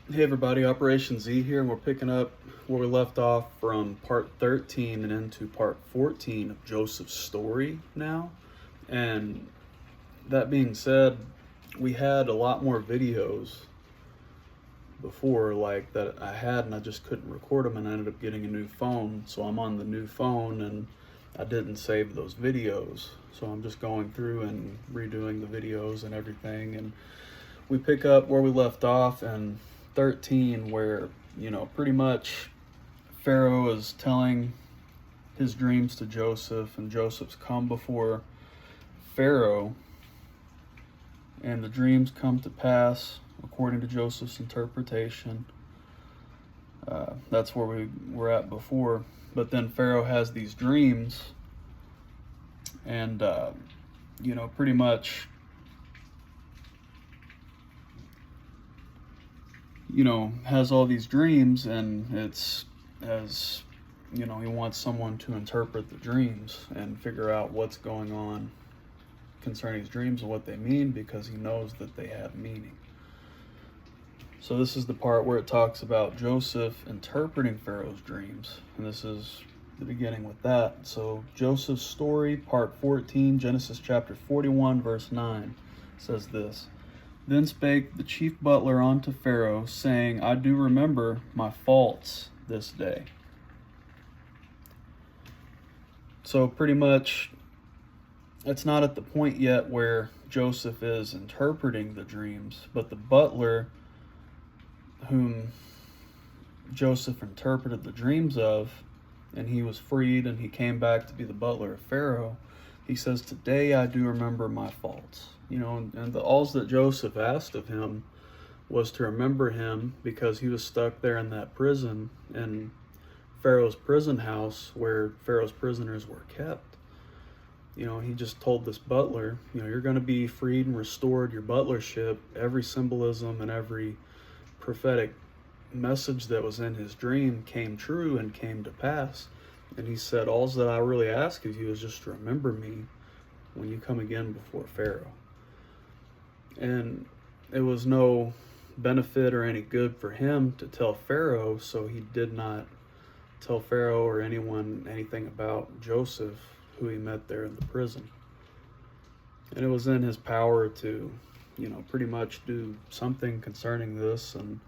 Hey everybody, OperationZ here, and we're picking up where we left off from part 13 and into part 14 of Joseph's story now. And that being said, we had a lot more videos before like that I had, and I just couldn't record them, and I ended up getting a new phone. So I'm on the new phone and I didn't save those videos. So I'm just going through and redoing the videos and everything. And we pick up where we left off in 13, where, pretty much Pharaoh is telling his dreams to Joseph, and Joseph's come before Pharaoh, and the dreams come to pass according to Joseph's interpretation. That's where we were at before. But then Pharaoh has these dreams, and, pretty much, has all these dreams, and it's as, he wants someone to interpret the dreams and figure out what's going on concerning his dreams and what they mean, because he knows that they have meaning. So this is the part where it talks about Joseph interpreting Pharaoh's dreams, and this is the beginning with that. So Joseph's story, part 14, Genesis chapter 41, verse 9, says this: Then spake the chief butler unto Pharaoh, saying, I do remember my faults this day. So pretty much, it's not at the point yet where Joseph is interpreting the dreams, but the butler whom Joseph interpreted the dreams of, and he was freed and he came back to be the butler of Pharaoh, he says, today I do remember my faults. And all that Joseph asked of him was to remember him, because he was stuck there in that prison, in Pharaoh's prison house where Pharaoh's prisoners were kept. He just told this butler, you're going to be freed and restored, your butlership. Every symbolism and every prophetic message that was in his dream came true and came to pass. And he said, all that I really ask of you is just to remember me when you come again before Pharaoh. And it was no benefit or any good for him to tell Pharaoh, so he did not tell Pharaoh or anyone anything about Joseph, who he met there in the prison. And it was in his power to, pretty much do something concerning this and,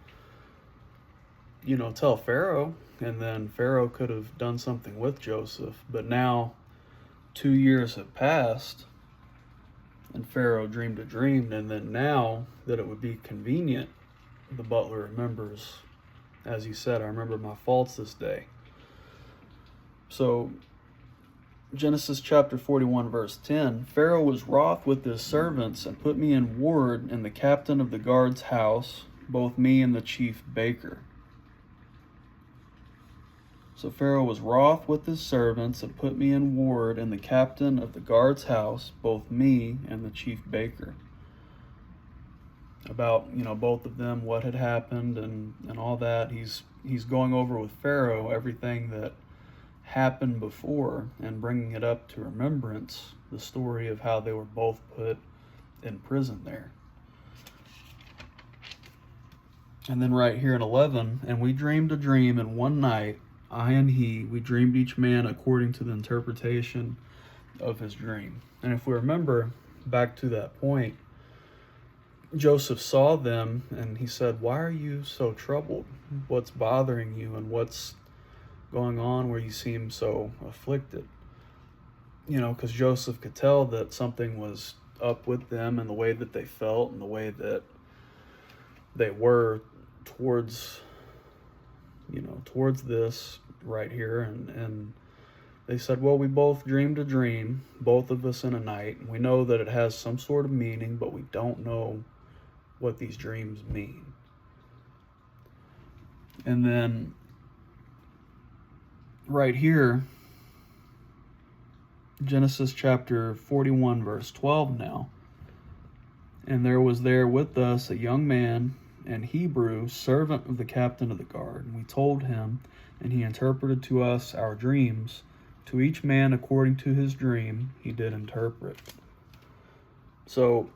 tell Pharaoh, and then Pharaoh could have done something with Joseph. But now 2 years have passed, and Pharaoh dreamed a dream, and then now that it would be convenient, the butler remembers, as he said, I remember my faults this day. So Genesis chapter 41, verse 10, Pharaoh was wroth with his servants and put me in ward in the captain of the guard's house, both me and the chief baker. So Pharaoh was wroth with his servants and put me in ward in the captain of the guard's house, both me and the chief baker. About, both of them, what had happened and all that. He's going over with Pharaoh everything that happened before and bringing it up to remembrance, the story of how they were both put in prison there. And then right here in 11, and we dreamed a dream in one night, I and he, we dreamed each man according to the interpretation of his dream. And if we remember back to that point, Joseph saw them and he said, why are you so troubled? What's bothering you, and what's going on where you seem so afflicted? Because Joseph could tell that something was up with them and the way that they felt and the way that they were towards this right here. And they said, well, we both dreamed a dream, both of us in a night. And we know that it has some sort of meaning, but we don't know what these dreams mean. And then right here, Genesis chapter 41, verse 12 now. And there was there with us a young man, an Hebrew, servant of the captain of the guard. And we told him, and he interpreted to us our dreams. To each man according to his dream he did interpret. So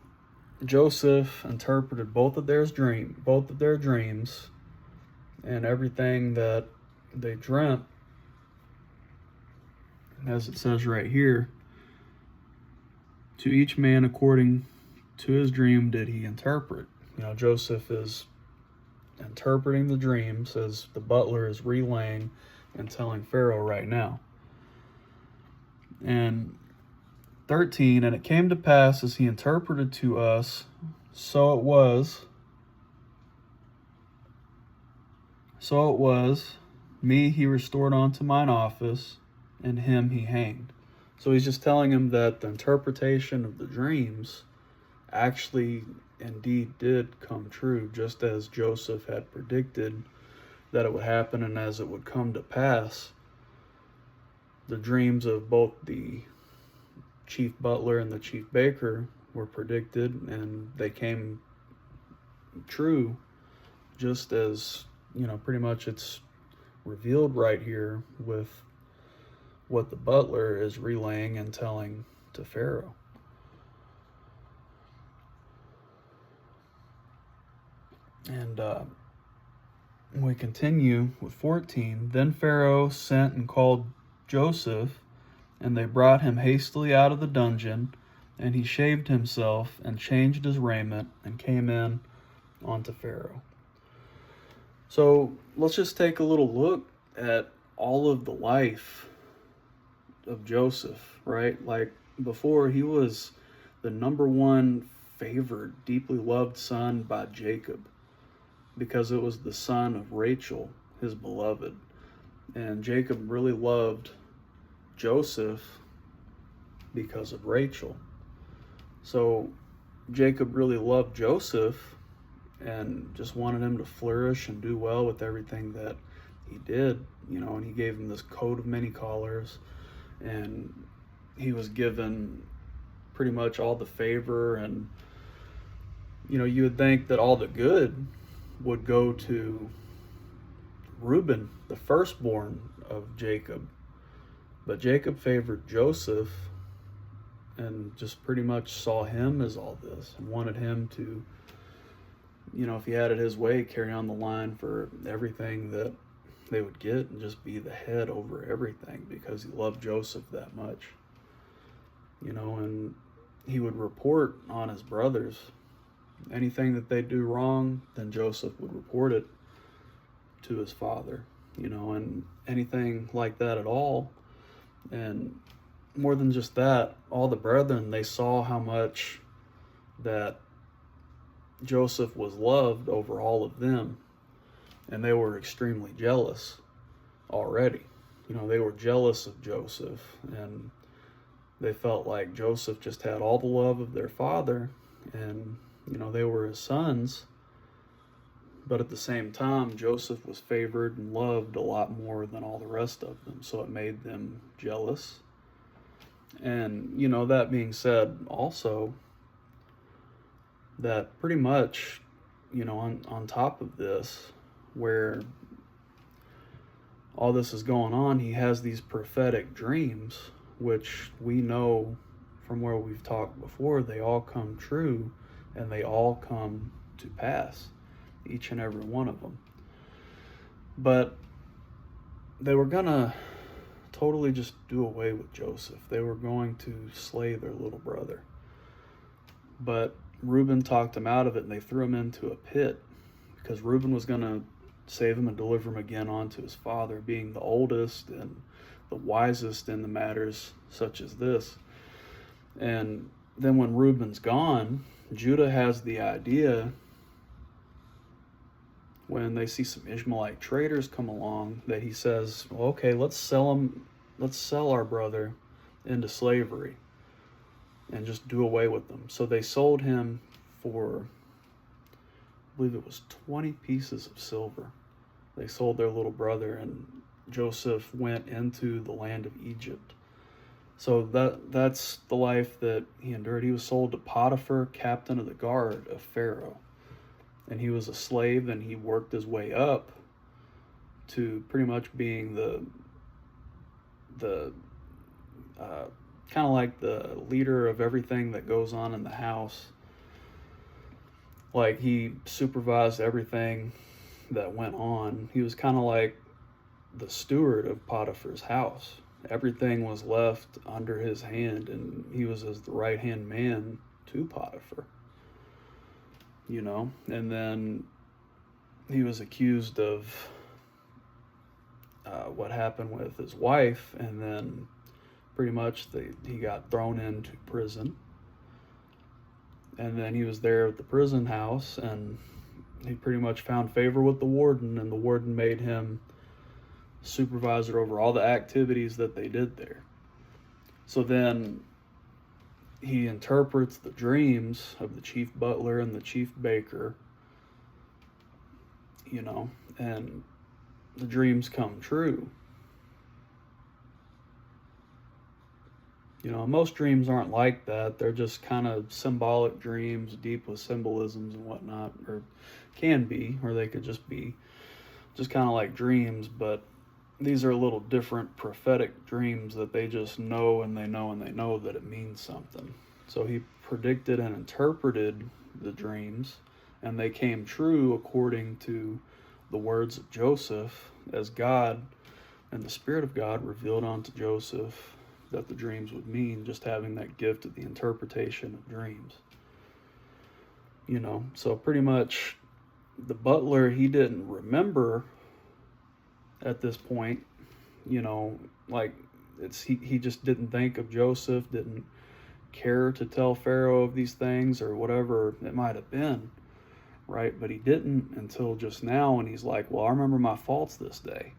Joseph interpreted both of their dreams and everything that they dreamt, as it says right here, to each man according to his dream did he interpret. Joseph is interpreting the dreams as the butler is relaying and telling Pharaoh right now. And 13, and it came to pass as he interpreted to us, so it was, me he restored unto mine office, and him he hanged. So he's just telling him that the interpretation of the dreams actually indeed did come true, just as Joseph had predicted that it would happen, and as it would come to pass. The dreams of both the chief butler and the chief baker were predicted, and they came true, just as, pretty much it's revealed right here with what the butler is relaying and telling to Pharaoh. And we continue with 14. Then Pharaoh sent and called Joseph, and they brought him hastily out of the dungeon, and he shaved himself and changed his raiment and came in unto Pharaoh. So let's just take a little look at all of the life of Joseph, right? Like before, he was the number one favored, deeply loved son by Jacob, because it was the son of Rachel, his beloved. And Jacob really loved Joseph because of Rachel. So Jacob really loved Joseph and just wanted him to flourish and do well with everything that he did, and he gave him this coat of many colors, and he was given pretty much all the favor. And you would think that all the good would go to Reuben, the firstborn of Jacob, but Jacob favored Joseph and just pretty much saw him as all this and wanted him to, if he had it his way, carry on the line for everything that they would get and just be the head over everything, because he loved Joseph that much. And he would report on his brothers. Anything that they do wrong, then Joseph would report it to his father, and anything like that at all. And more than just that, all the brethren, they saw how much that Joseph was loved over all of them, and they were extremely jealous already. They were jealous of Joseph, and they felt like Joseph just had all the love of their father, and they were his sons. But at the same time, Joseph was favored and loved a lot more than all the rest of them, so it made them jealous. And that being said, also that pretty much, on top of this, where all this is going on, he has these prophetic dreams, which we know from where we've talked before, they all come true and they all come to pass, each and every one of them. But they were gonna totally just do away with Joseph. They were going to slay their little brother. But Reuben talked him out of it, and they threw him into a pit, because Reuben was going to save him and deliver him again onto his father, being the oldest and the wisest in the matters such as this. And then when Reuben's gone, Judah has the idea, when they see some Ishmaelite traders come along, that he says, well, okay, let's sell our brother into slavery and just do away with them. So they sold him for, I believe it was 20 pieces of silver. They sold their little brother, and Joseph went into the land of Egypt. So that's the life that he endured. He was sold to Potiphar, captain of the guard of Pharaoh. And he was a slave, and he worked his way up to pretty much being the kind of like the leader of everything that goes on in the house. Like, he supervised everything, that went on. He was kind of like the steward of Potiphar's house. Everything was left under his hand, and he was as the right-hand man to Potiphar, And then he was accused of what happened with his wife, and then pretty much he got thrown into prison. And then he was there at the prison house, and he pretty much found favor with the warden, and the warden made him supervisor over all the activities that they did there. So then he interprets the dreams of the chief butler and the chief baker, and the dreams come true. Most dreams aren't like that. They're just kind of symbolic dreams, deep with symbolisms and whatnot, or can be, or they could just be just kind of like dreams, but these are a little different prophetic dreams that they just know and they know and they know that it means something. So he predicted and interpreted the dreams, and they came true according to the words of Joseph, as God and the Spirit of God revealed unto Joseph that the dreams would mean, just having that gift of the interpretation of dreams. So pretty much the butler, he didn't remember at this point, like he just didn't think of Joseph, didn't care to tell Pharaoh of these things or whatever it might have been, right? But he didn't until just now, and he's like, well, I remember my faults this day.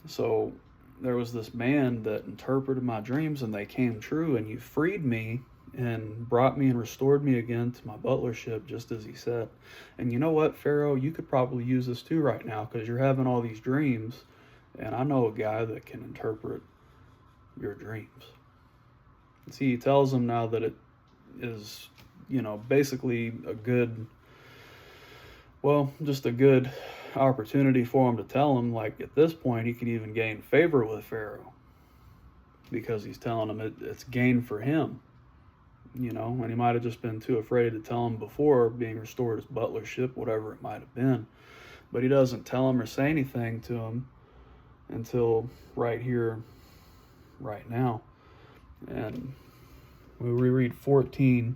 So there was this man that interpreted my dreams, and they came true, and you freed me and brought me and restored me again to my butlership, just as he said. And you know what, Pharaoh, you could probably use this too right now, because you're having all these dreams, and I know a guy that can interpret your dreams. See, he tells him now that it is, basically just a good opportunity for him to tell him, like, at this point, he could even gain favor with Pharaoh, because he's telling him it's gain for him. And he might have just been too afraid to tell him before being restored his butlership, whatever it might have been. But he doesn't tell him or say anything to him until right here, right now. And we reread 14.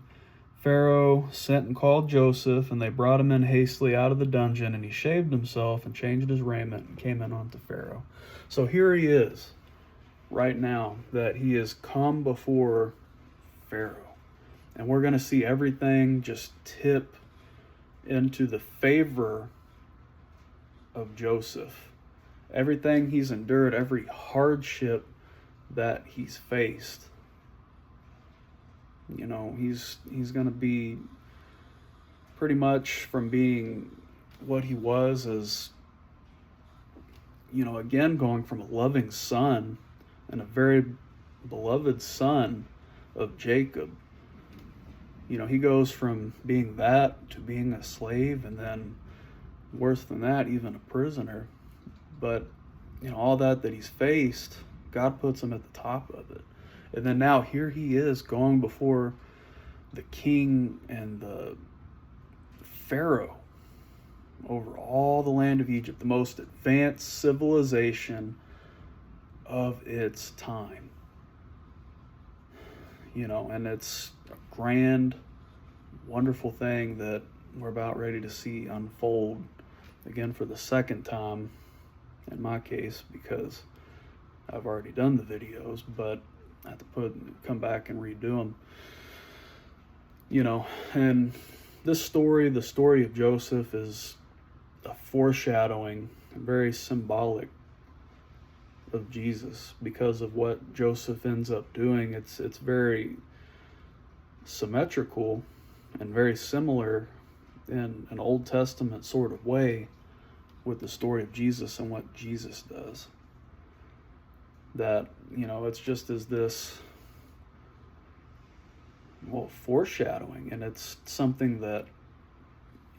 Pharaoh sent and called Joseph, and they brought him in hastily out of the dungeon, and he shaved himself and changed his raiment and came in unto Pharaoh. So here he is, right now, that he has come before Pharaoh. And we're going to see everything just tip into the favor of Joseph. Everything he's endured, every hardship that he's faced. He's going to be pretty much from being what he was as, again, going from a loving son and a very beloved son of Jacob. He goes from being that to being a slave, and then worse than that, even a prisoner. But, all that he's faced, God puts him at the top of it. And then now here he is going before the king and the Pharaoh over all the land of Egypt, the most advanced civilization of its time. And it's a grand, wonderful thing that we're about ready to see unfold again for the second time in my case, because I've already done the videos, but I have to come back and redo them. And this story, the story of Joseph, is a foreshadowing, very symbolic of Jesus, because of what Joseph ends up doing. It's very symmetrical and very similar in an Old Testament sort of way with the story of Jesus and what Jesus does. That, it's just as this, foreshadowing, and it's something that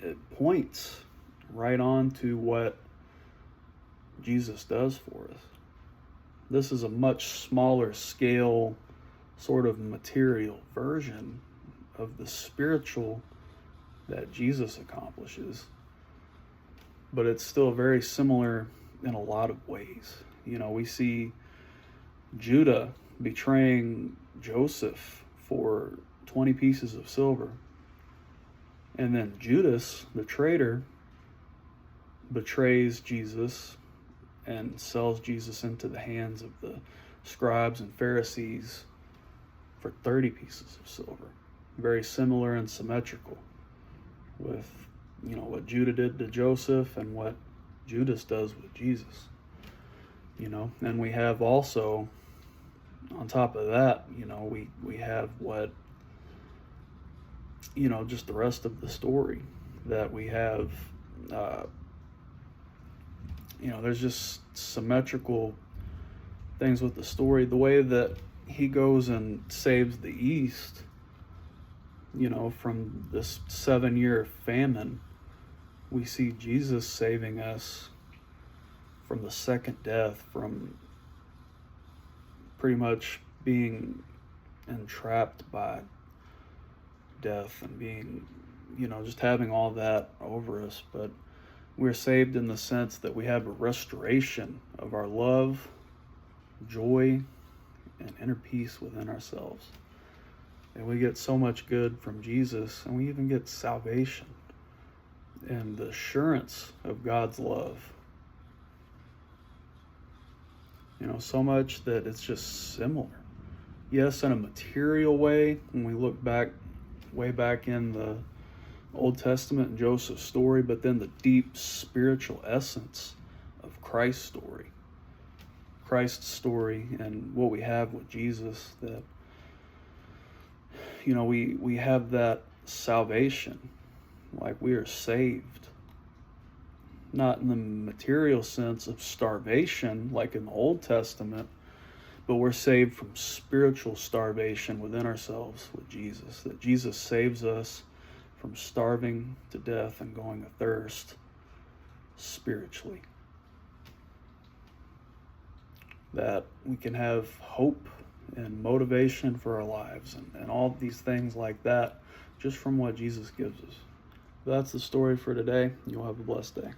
it points right on to what Jesus does for us. This is a much smaller scale, sort of material version of the spiritual that Jesus accomplishes. but it's still very similar in a lot of ways. We see Judah betraying Joseph for 20 pieces of silver. And then Judas, the traitor, betrays Jesus and sells Jesus into the hands of the scribes and Pharisees for 30 pieces of silver. Very similar and symmetrical with, what Judah did to Joseph and what Judas does with Jesus. And we have also, on top of that, we have what, just the rest of the story that we have, there's just symmetrical things with the story. The way that he goes and saves the East, from this 7-year famine, we see Jesus saving us from the second death, from pretty much being entrapped by death and being, just having all that over us. But we're saved in the sense that we have a restoration of our love, joy, and inner peace within ourselves. And we get so much good from Jesus, and we even get salvation and the assurance of God's love. So much that it's just similar. Yes, in a material way, when we look back, way back in the Old Testament and Joseph's story, but then the deep spiritual essence of Christ's story. Christ's story and what we have with Jesus, that, we have that salvation, like we are saved. Not in the material sense of starvation like in the Old Testament, but we're saved from spiritual starvation within ourselves with Jesus. That Jesus saves us from starving to death and going athirst spiritually. That we can have hope and motivation for our lives and all these things like that just from what Jesus gives us. That's the story for today. You'll have a blessed day.